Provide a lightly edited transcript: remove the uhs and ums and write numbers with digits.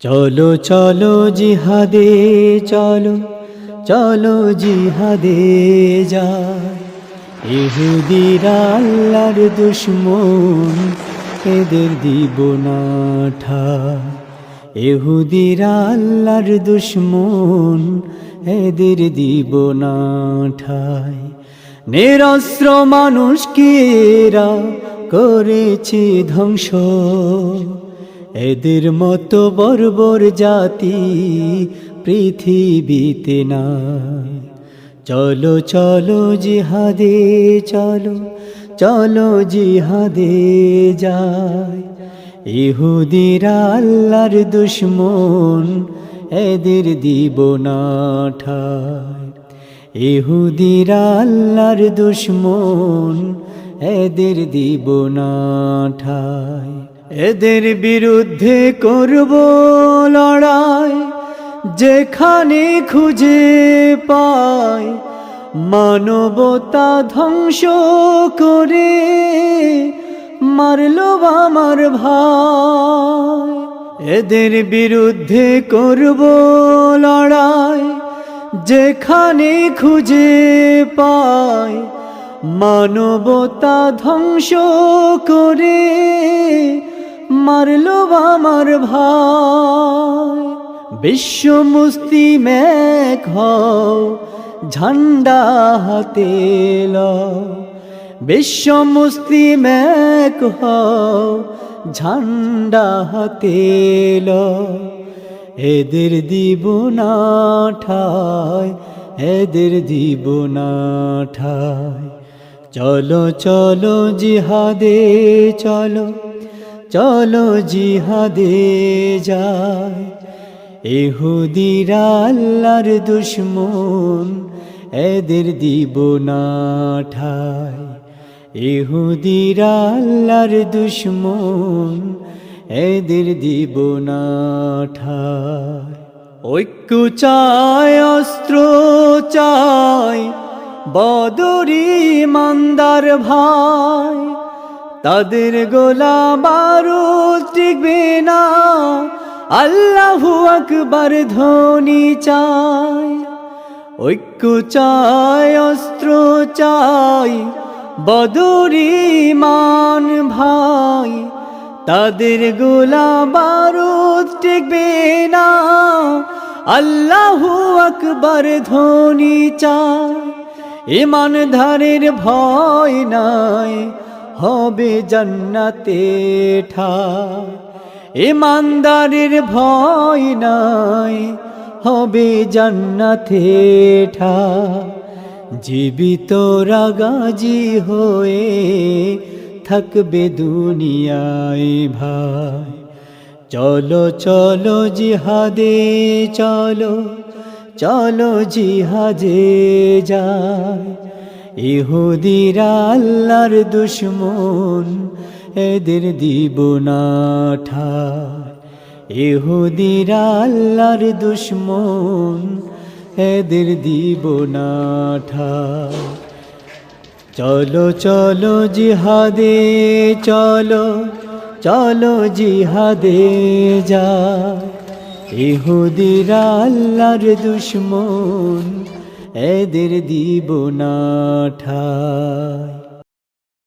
চলো চলো জিহাদে চলো, চলো জিহাদে যায়। ইহুদিরা আল্লাহর দুশমন, এদের দিব না ঠাঁই। ইহুদিরা আল্লাহর দুশমন, এদের দিব না ঠাঁই। নিরস্ত্র মানুষকে এরা করেছে ধ্বংস, এদের মতো বর্বর জাতি পৃথিবীতে নাই। চলো চলো জিহাদে চলো, চলো জিহাদে যায়। ইহুদিরা আল্লাহর দুশমন, এদের দিব না ঠাঁই। ইহুদিরা আল্লাহর দুশমন, এদের দিব না ঠাঁই। এদের বিরুদ্ধে করব লড়াই, যেখানে খুঁজে পাই। মানবতা ধ্বংস করে মারলো আমার ভাই। এদের বিরুদ্ধে করব লড়াই, যেখানে খুঁজে পাই। মানবতা ধ্বংস করে মারলো আমার ভাই। বিশ্ব মুসলিম এক হও, ঝান্ডা হাতে লও। বিশ্ব মুসলিম এক হও, ঝান্ডা হাতে লও। এদের দিব না ঠাঁই, এদের দিব না ঠাঁই। চলো চলো জিহাদে চলো, চলো জিহাদে যায়। ইহুদিরা আল্লাহর দুশমন, এদের দিব না ঠাঁই। ইহুদিরা আল্লাহর দুশমন, এদের দিব না ঠাঁই। ঐক্য চাই, অস্ত্র চাই, বদরি ইমানদার ভাই। তাদের গোলা বারুদ টিকবে না, আল্লাহু আকবার ধ্বনি চাই। ঐক্য চাই, অস্ত্র চাই, বদরি ইমান ভাই। তাদের গোলা বারুদ টিকবে না, আল্লাহু আকবার ধ্বনি চাই। ইমানদারের ভয় নাই, হবে জান্নাতে ঠাঁই। ইমানদারের ভয় নাই, হবে জান্নাতে ঠাঁই। জীবিতরা গাজী হয়ে থাকবে দুনিয়ায় ভাই। চলো চলো জিহাদে চলো, চলো জিহাদে যায়। ইহুদিরা আল্লাহর দুশমন, এদের দিব না ঠাঁই। ইহুদিরা আল্লাহর দুশমন, এদের দিব না ঠাঁই। চলো চলো জিহাদে চলো, চলো জিহাদে যায়। ইহুদিরা আল্লাহর দুশমন, এদের দিব না ঠাঁই।